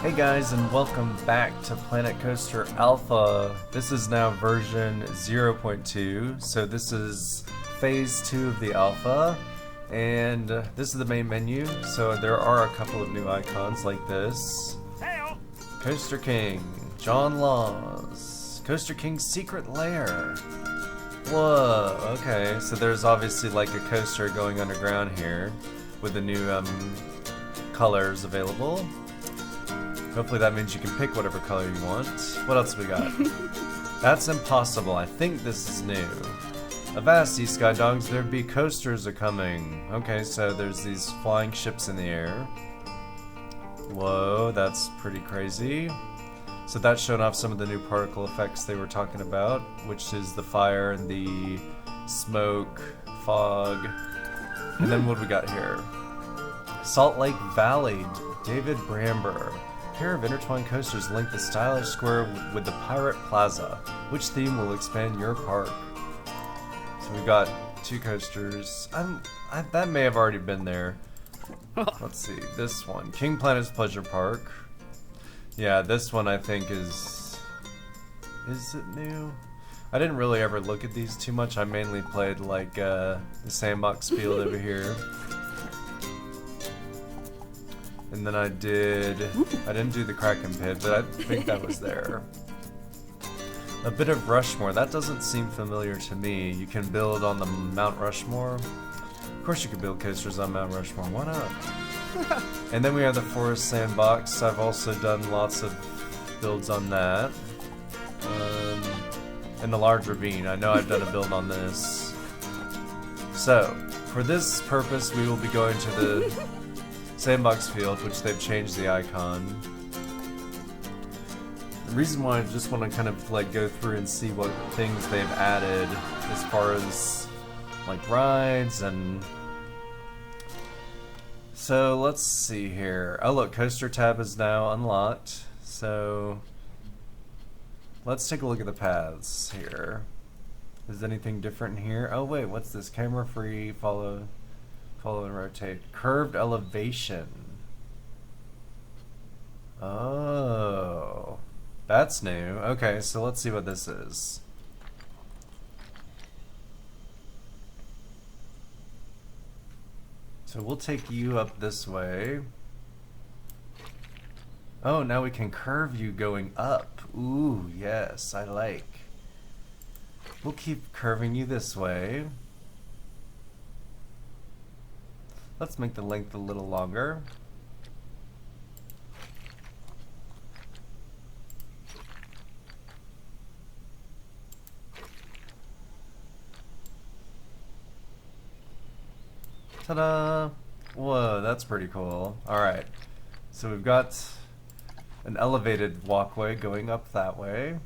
Hey guys, and welcome back to Planet Coaster Alpha. This is now version 0.2, so this is phase 2 of the alpha, and this is the main menu. So there are a couple of new icons like this. Coaster King, John Laws, Coaster King's Secret Lair. Whoa, okay, so there's obviously like a coaster going underground here with the new colors available. Hopefully that means you can pick whatever color you want. What else we got? That's impossible. I think this is new. Avasti, Sky Dogs, there be coasters are coming. Okay, so there's these flying ships in the air. Whoa, that's pretty crazy. So that's showing off some of the new particle effects they were talking about, which is the fire and the smoke, fog. And then what do we got here? Salt Lake Valley, David Bramber. A pair of intertwined coasters link the stylish square with the Pirate Plaza. Which theme will expand your park? So we got two coasters. That may have already been there. Let's see, this one. King Planet's Pleasure Park. Yeah, this one I think is it new? I didn't really ever look at these too much. I mainly played like the sandbox field over here. And then I didn't do the Kraken Pit, but I think that was there. A bit of Rushmore, that doesn't seem familiar to me. You can build on the Mount Rushmore. Of course you can build coasters on Mount Rushmore, why not? And then we have the Forest Sandbox. I've also done lots of builds on that. And the Large Ravine, I know I've done a build on this. So, for this purpose we will be going to the Sandbox Field, which they've changed the icon. The reason why I just want to kind of like go through and see what things they've added as far as like rides and... So let's see here. Oh look, Coaster Tab is now unlocked. So let's take a look at the paths here. Is anything different in here? Oh wait, what's this? Camera free, follow and rotate. Curved elevation. Oh, that's new. Okay, so let's see what this is. So we'll take you up this way. Oh, now we can curve you going up. Ooh, yes, I like. We'll keep curving you this way. Let's make the length a little longer. Ta-da! Whoa, that's pretty cool. Alright, so we've got an elevated walkway going up that way.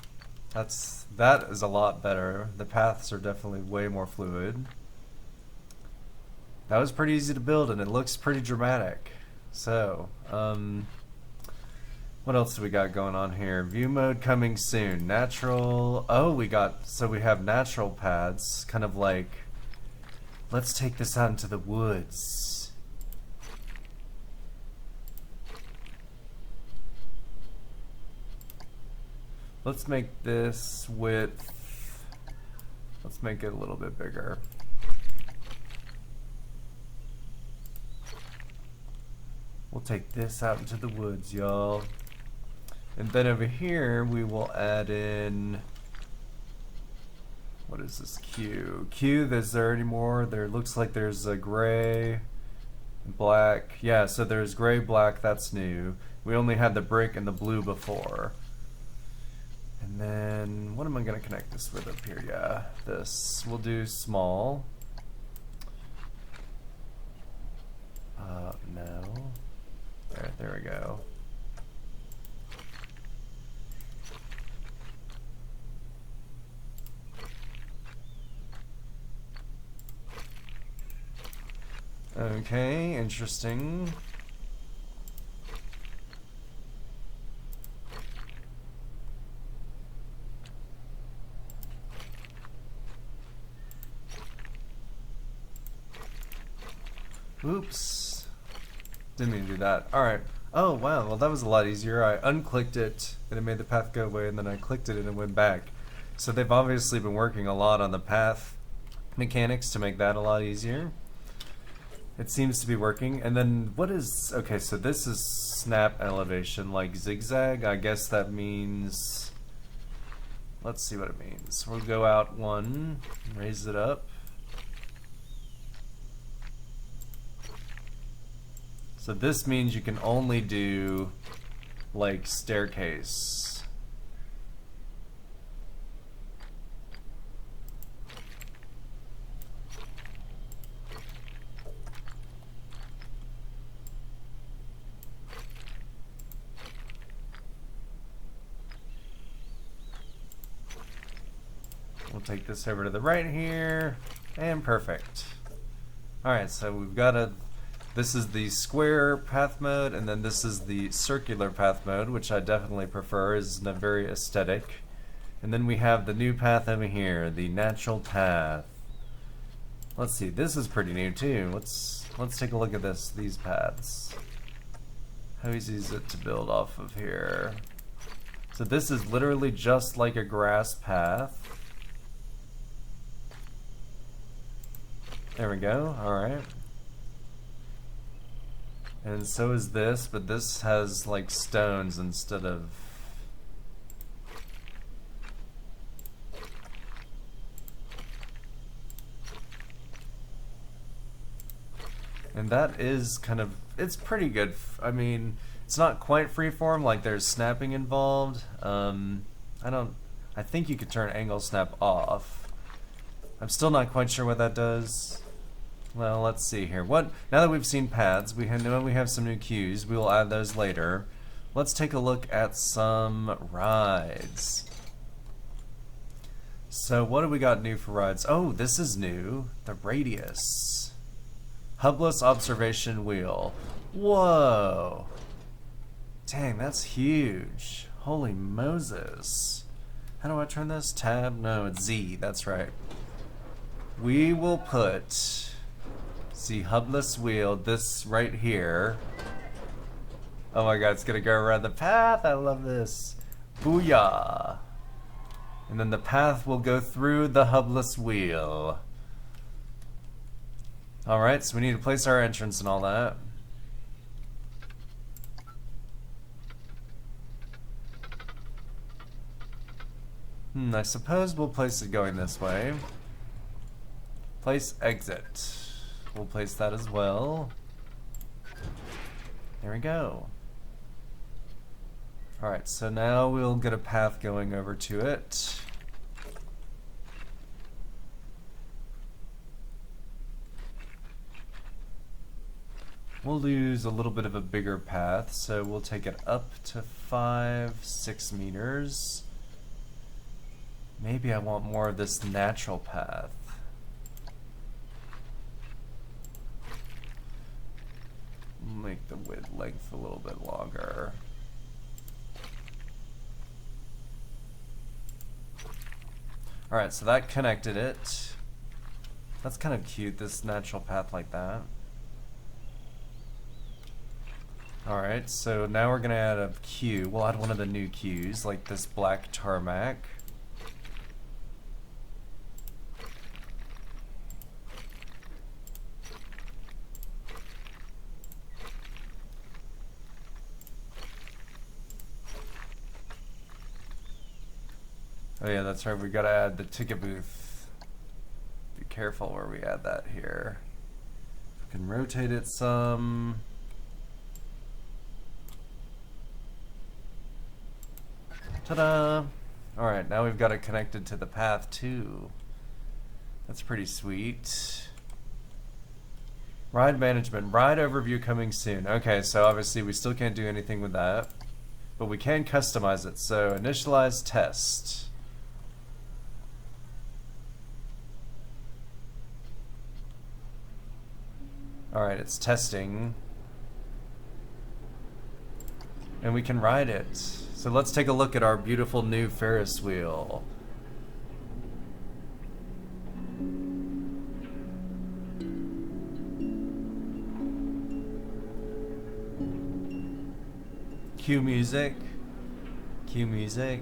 That is a lot better. The paths are definitely way more fluid. That was pretty easy to build and it looks pretty dramatic. So, what else do we got going on here? View mode coming soon. Natural, oh we have natural paths, kind of like, let's take this out into the woods. Let's make this width, let's make it a little bit bigger. We'll take this out into the woods, y'all. And then over here, we will add in... What is this? Q. Q, is there any more? There looks like there's a gray, black. Yeah, so there's gray, black, that's new. We only had the brick and the blue before. And then, what am I going to connect this with up here? Yeah, this. We'll do small. No. There we go. Okay, interesting. Oops. Didn't mean to do that. Alright. Oh wow, well that was a lot easier. I unclicked it and it made the path go away, and then I clicked it and it went back. So they've obviously been working a lot on the path mechanics to make that a lot easier. It seems to be working. And then what is... Okay, so this is snap elevation, like zigzag. I guess that means... Let's see what it means. We'll go out one, raise it up. So this means you can only do like staircase. We'll take this over to the right here, and perfect. Alright, so we've got a... This is the square path mode, and then this is the circular path mode, which I definitely prefer, is very aesthetic. And then we have the new path over here, the natural path. Let's see, this is pretty new too. Let's take a look at these paths. How easy is it to build off of here? So this is literally just like a grass path. There we go, alright. And so is this, but this has like stones instead of... And that is kind of... It's pretty good. I mean, it's not quite freeform, like there's snapping involved. I think you could turn angle snap off. I'm still not quite sure what that does. Well, let's see here. Now that we've seen paths, we have some new cues. We will add those later. Let's take a look at some rides. So what do we got new for rides? Oh, this is new. The radius. Hubless observation wheel. Whoa. Dang, that's huge. Holy Moses. How do I turn this? Tab? No, it's Z. That's right. We will put... See, hubless wheel, this right here. Oh my god, it's gonna go around the path. I love this. Booyah. And then the path will go through the hubless wheel. Alright, so we need to place our entrance and all that. I suppose we'll place it going this way. Place exit. We'll place that as well. There we go. Alright, so now we'll get a path going over to it. We'll use a little bit of a bigger path, so we'll take it up to 6 meters. Maybe I want more of this natural path. Make the width length a little bit longer. Alright, so that connected it. That's kind of cute, this natural path like that. Alright, so now we're gonna add a queue. We'll add one of the new queues, like this black tarmac. Oh yeah, that's right, we gotta add the ticket booth. Be careful where we add that here. We can rotate it some. Ta-da! Alright, now we've got it connected to the path too. That's pretty sweet. Ride management, ride overview coming soon. Okay, so obviously we still can't do anything with that, but we can customize it. So initialize test. Alright, it's testing. And we can ride it. So let's take a look at our beautiful new Ferris wheel. Cue music. Cue music.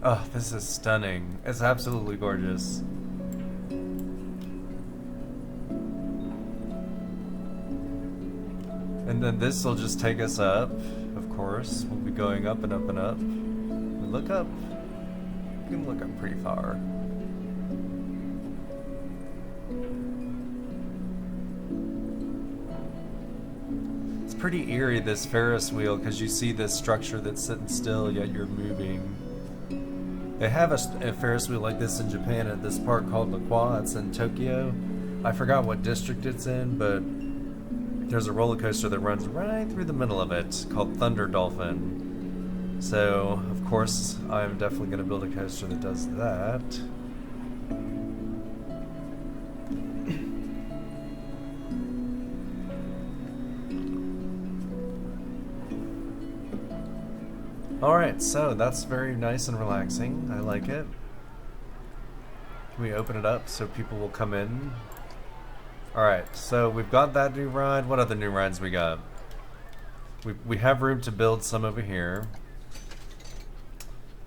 Oh, this is stunning. It's absolutely gorgeous. And then this will just take us up, of course. We'll be going up and up and up. We look up. You can look up pretty far. It's pretty eerie, this Ferris wheel, because you see this structure that's sitting still, yet you're moving. They have a Ferris wheel like this in Japan at this park called Lakwa. It's in Tokyo. I forgot what district it's in, but there's a roller coaster that runs right through the middle of it called Thunder Dolphin. So, of course, I'm definitely going to build a coaster that does that. Alright, so that's very nice and relaxing. I like it. Can we open it up so people will come in? Alright, so we've got that new ride. What other new rides we got? We have room to build some over here.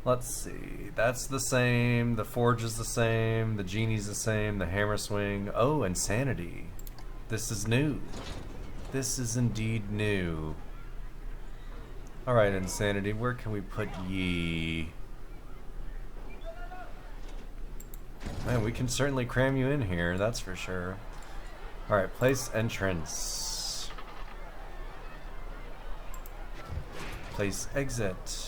Let's see. That's the same. The Forge is the same. The Genie's the same. The Hammer Swing. Oh, Insanity. This is new. This is indeed new. Alright, Insanity, where can we put ye? Man, we can certainly cram you in here, that's for sure. Alright, place entrance. Place exit.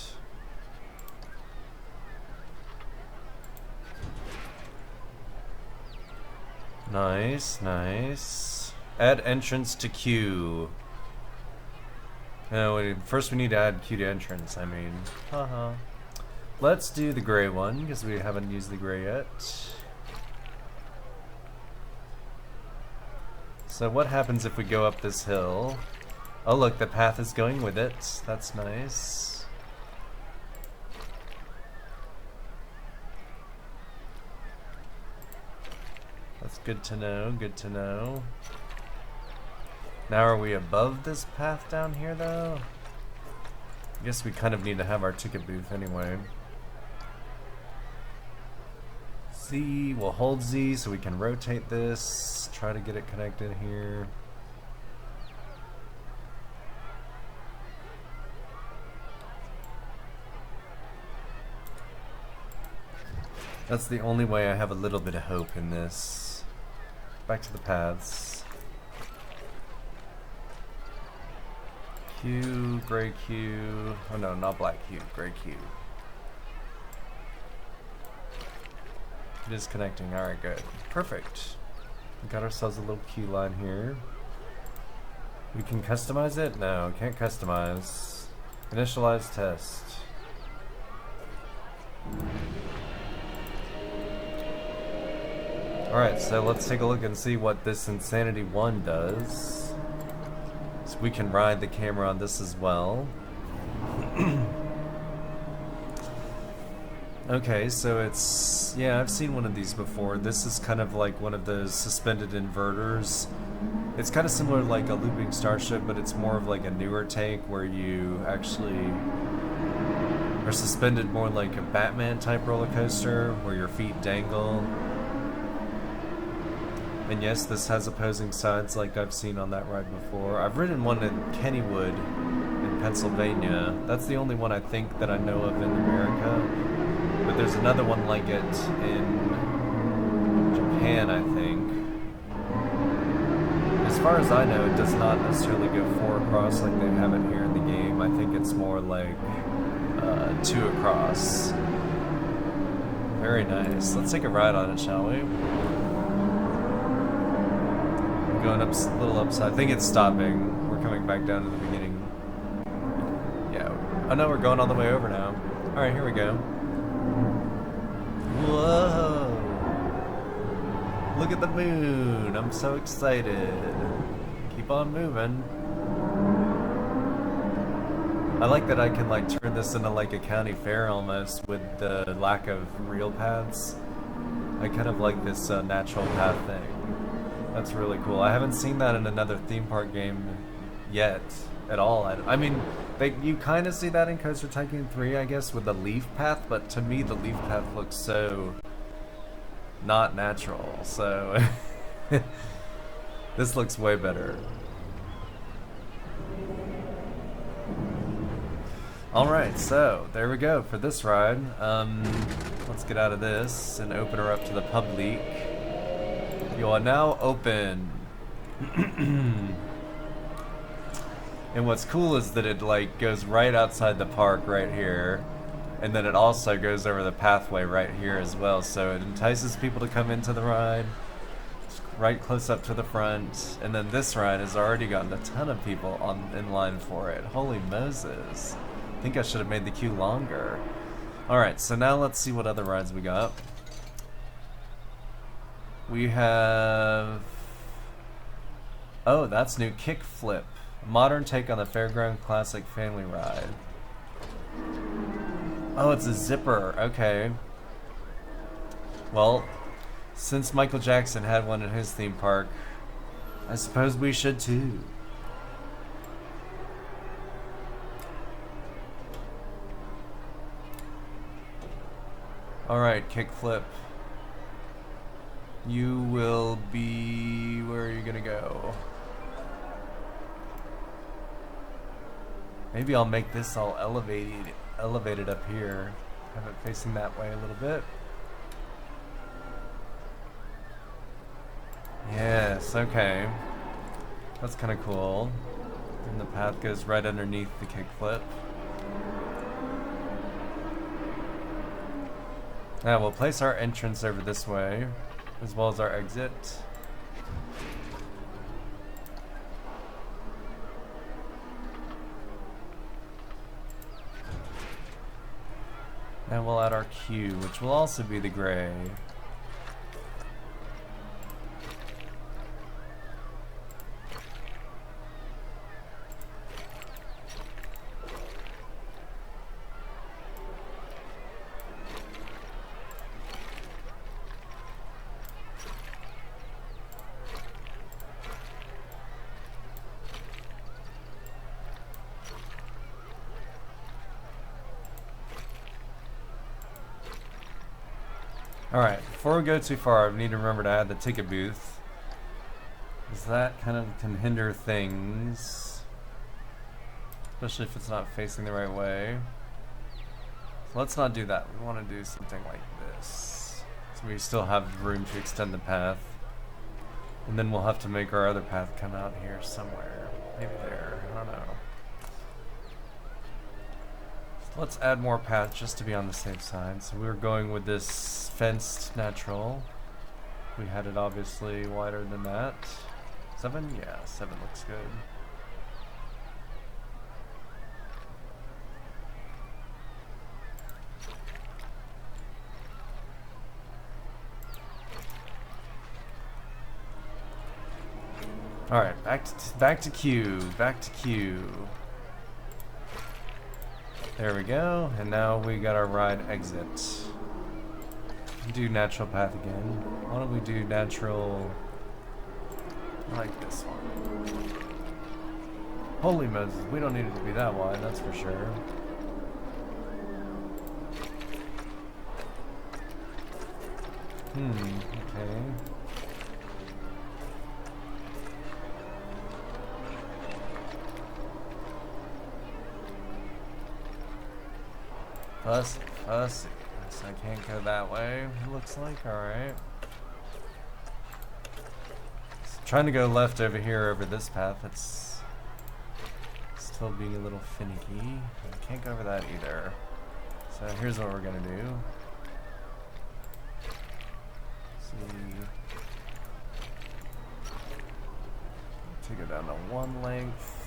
Nice, nice. Add entrance to queue. No, first we need to add queue to entrance, I mean. Haha. Let's do the gray one, because we haven't used the gray yet. So what happens if we go up this hill? Oh look, the path is going with it. That's nice. That's good to know, good to know. Now are we above this path down here though? I guess we kind of need to have our ticket booth anyway. Z, we'll hold Z so we can rotate this, try to get it connected here. That's the only way I have a little bit of hope in this. Back to the paths. Q, gray Q. Oh no, not black Q, gray Q. It is connecting. Alright, good. Perfect. We got ourselves a little Q line here. We can customize it? No, can't customize. Initialize test. Alright, so let's take a look and see what this Insanity 1 does. So we can ride the camera on this as well. Okay, so it's, yeah, I've seen one of these before. This is kind of like one of those suspended inverters. It's kind of similar to like a looping starship, but it's more of like a newer take where you actually are suspended more like a Batman type roller coaster where your feet dangle. And yes, this has opposing sides like I've seen on that ride before. I've ridden one in Kennywood in Pennsylvania. That's the only one I think that I know of in America. But there's another one like it in Japan, I think. As far as I know, it does not necessarily go 4 across like they have it here in the game. I think it's more like 2 across. Very nice. Let's take a ride on it, shall we? Going up a little upside. I think it's stopping. We're coming back down to the beginning. Yeah. Oh no, we're going all the way over now. Alright, here we go. Whoa! Look at the moon! I'm so excited. Keep on moving. I like that I can like turn this into like a county fair almost with the lack of real paths. I kind of like this natural path thing. That's really cool. I haven't seen that in another theme park game yet at all. I mean, you kind of see that in Coaster Tycoon 3, I guess, with the leaf path, but to me the leaf path looks so not natural. So this looks way better. Alright, so there we go for this ride. Let's get out of this and open her up to the public. You are now open. And what's cool is that it like goes right outside the park right here, and then it also goes over the pathway right here as well, so it entices people to come into the ride. It's right close up to the front, and then this ride has already gotten a ton of people in line for it. Holy Moses. I think I should have made the queue longer. Alright, so now let's see what other rides we got. We have... oh, that's new. Kickflip. A modern take on the Fairground Classic family ride. Oh, it's a zipper. Okay. Well, since Michael Jackson had one in his theme park, I suppose we should too. Alright, kickflip. You will be... where are you gonna go? Maybe I'll make this all elevated up here. Have it facing that way a little bit. Yes, okay. That's kind of cool. And the path goes right underneath the kickflip. Now we'll place our entrance over this way, as well as our exit. Now we'll add our queue, which will also be the gray. Alright, before we go too far, we need to remember to add the ticket booth, because that kind of can hinder things, especially if it's not facing the right way. So let's not do that. We want to do something like this, so we still have room to extend the path, and then we'll have to make our other path come out here somewhere, maybe there, I don't know. Let's add more paths just to be on the safe side. So we're going with this fenced natural. We had it obviously wider than that. 7? Yeah, 7 looks good. Alright, back to queue. Back to queue. There we go, and now we got our ride exit. Do natural path again. Why don't we do natural... I like this one. Holy Moses, we don't need it to be that wide, that's for sure. Okay. Fussy. So I can't go that way, it looks like. Alright. Trying to go left over here over this path. It's still being a little finicky. I can't go over that either. So here's what we're gonna do. See. To go down to one length.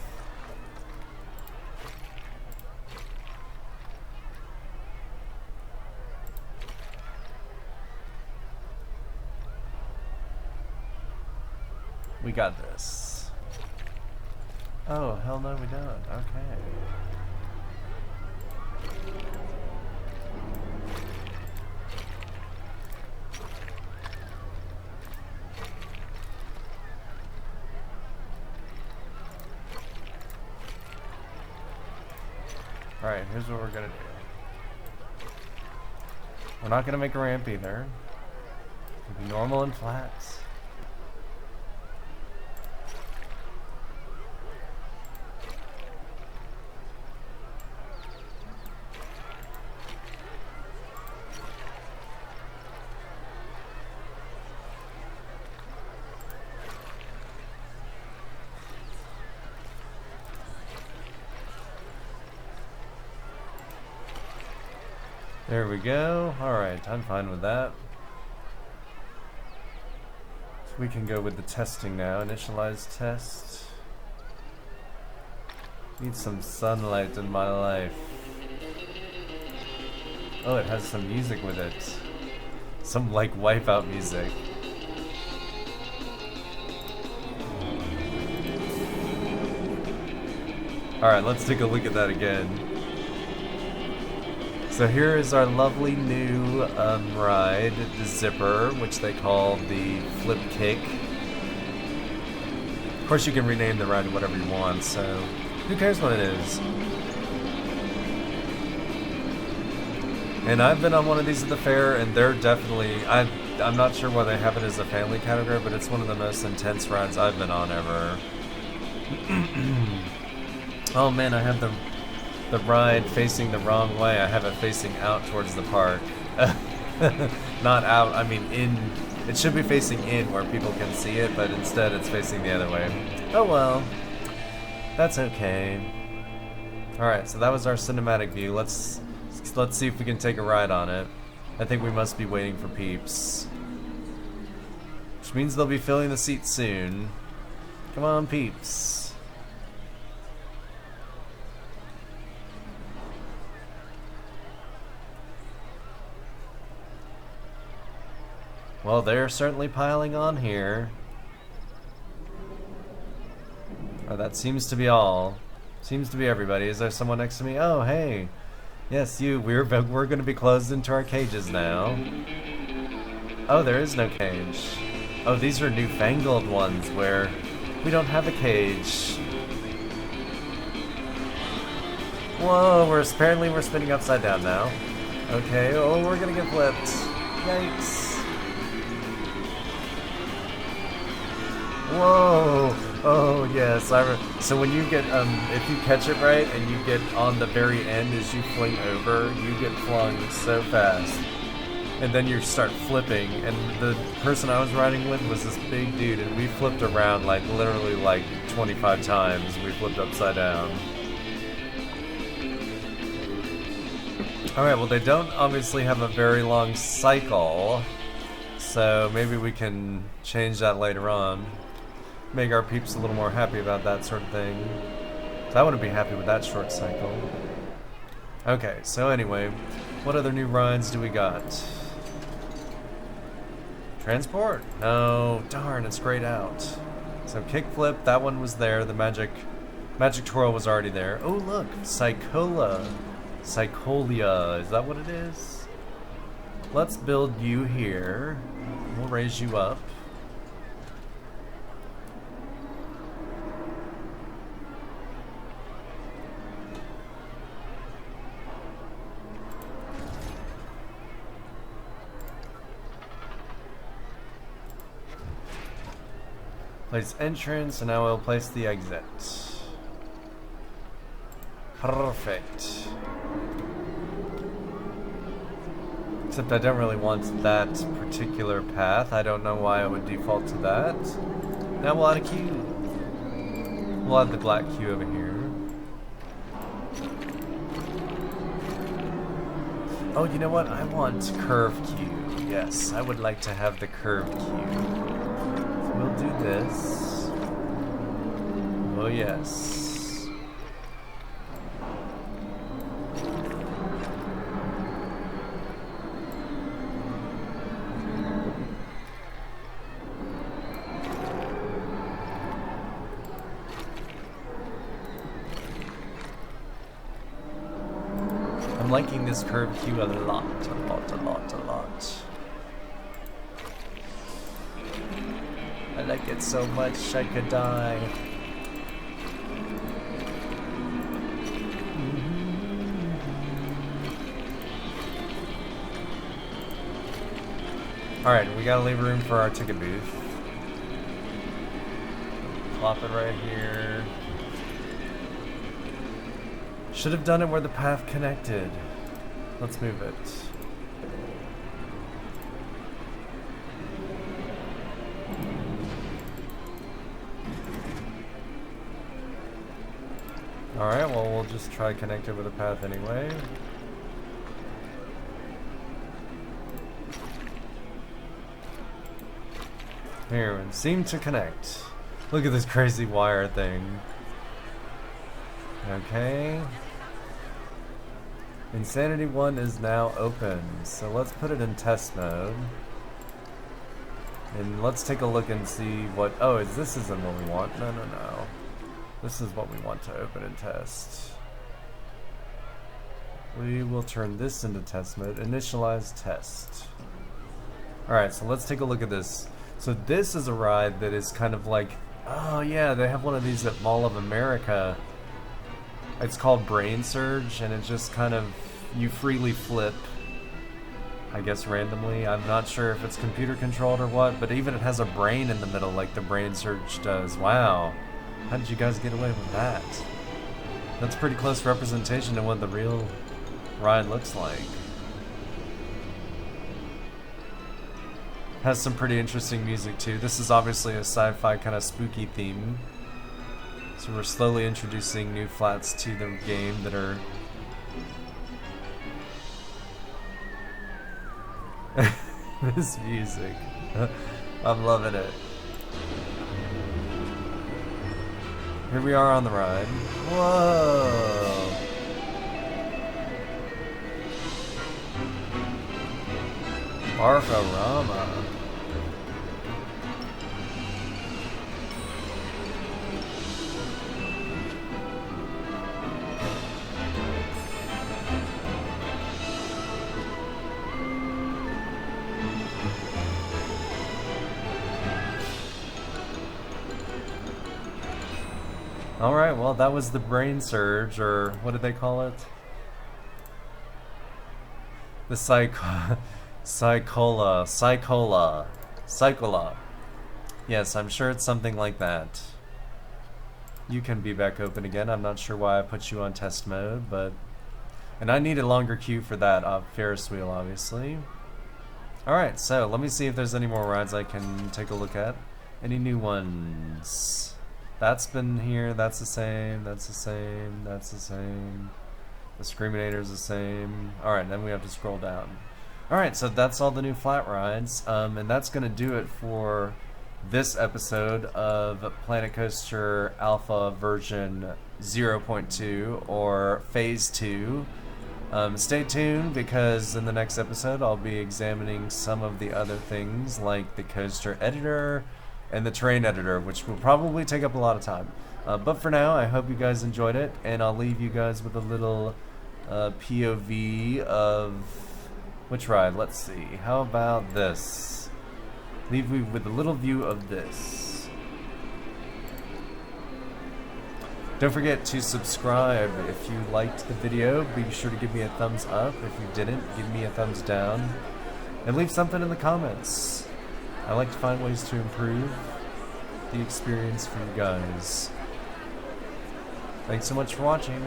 We got this. Oh, hell no we don't. Okay. Alright, here's what we're gonna do. We're not gonna make a ramp either. It'll be normal and flat. There we go. Alright, I'm fine with that. We can go with the testing now. Initialize test. Need some sunlight in my life. Oh, it has some music with it. Some like wipeout music. Alright, let's take a look at that again. So here is our lovely new ride, the Zipper, which they call the Flip Kick. Of course you can rename the ride whatever you want, so who cares what it is? And I've been on one of these at the fair, and they're definitely, I'm not sure why they have it as a family category, but it's one of the most intense rides I've been on ever. Oh man, I have the ride facing the wrong way. I have it facing out towards the park. Not out, I mean in. It should be facing in where people can see it, but instead it's facing the other way. Oh well. That's okay. Alright, so that was our cinematic view. Let's see if we can take a ride on it. I think we must be waiting for peeps. Which means they'll be filling the seats soon. Come on, peeps. Well, they're certainly piling on here. Oh, that seems to be all. Seems to be everybody. Is there someone next to me? Oh, hey. Yes, you. We're going to be closed into our cages now. Oh, there is no cage. Oh, these are newfangled ones where we don't have a cage. Whoa, apparently we're spinning upside down now. Okay, oh, we're gonna get flipped. Yikes. Whoa! Oh yes, so when you get if you catch it right and you get on the very end as you fling over, you get flung so fast, and then you start flipping. And the person I was riding with was this big dude, and we flipped around like literally like 25 times. We flipped upside down. All right, well they don't obviously have a very long cycle, so maybe we can change that later on. Make our peeps a little more happy about that sort of thing. So I wouldn't be happy with that short cycle. Okay, so anyway, what other new rides do we got? Transport? No, darn, it's grayed out. So kickflip, that one was there. The magic twirl was already there. Oh look, Psycholia, is that what it is? Let's build you here. We'll raise you up. Place entrance, and now we'll place the exit. Perfect. Except I don't really want that particular path. I don't know why it would default to that. Now we'll add a queue. We'll add the black queue over here. Oh, you know what? I want curve queue. Yes, I would like to have the curve queue. We'll do this. Oh yes. I'm liking this curve queue a lot. I like it so much I could die. Alright, we gotta leave room for our ticket booth. Plop it right here. Should have done it where the path connected. Let's move it. Alright, well, we'll just try connect it with a path anyway. Here, it seemed to connect. Look at this crazy wire thing. Okay. Insanity 1 is now open, so let's put it in test mode. And let's take a look and see what... Oh, this isn't what we want. No. This is what we want to open and test. We will turn this into test mode. Initialize test. Alright, so let's take a look at this. So this is a ride that is kind of like... Oh yeah, they have one of these at Mall of America. It's called Brain Surge, and it just kind of... You freely flip, I guess randomly. I'm not sure if it's computer controlled or what, but even it has a brain in the middle like the Brain Surge does. Wow. How did you guys get away with that? That's pretty close representation of what the real ride looks like. Has some pretty interesting music too. This is obviously a sci-fi kind of spooky theme. So we're slowly introducing new flats to the game that are... This music. I'm loving it. Here we are on the ride. Whoa! Barfarama. Alright, well that was the Brain Surge, or what did they call it? The Psychola. Yes, I'm sure it's something like that. You can be back open again. I'm not sure why I put you on test mode, but... And I need a longer queue for that Ferris wheel, obviously. Alright, so let me see if there's any more rides I can take a look at. Any new ones? That's been here, that's the same, that's the same, that's the same. The Screaminator's the same. Alright, then we have to scroll down. Alright, so that's all the new flat rides, and that's going to do it for this episode of Planet Coaster Alpha version 0.2, or Phase 2. Stay tuned, because in the next episode I'll be examining some of the other things, like the coaster editor, and the terrain editor, which will probably take up a lot of time. But for now, I hope you guys enjoyed it, and I'll leave you guys with a little POV of... Which ride? Let's see. How about this? Leave you with a little view of this. Don't forget to subscribe if you liked the video. Be sure to give me a thumbs up. If you didn't, give me a thumbs down. And leave something in the comments. I like to find ways to improve the experience for you guys. Thanks so much for watching.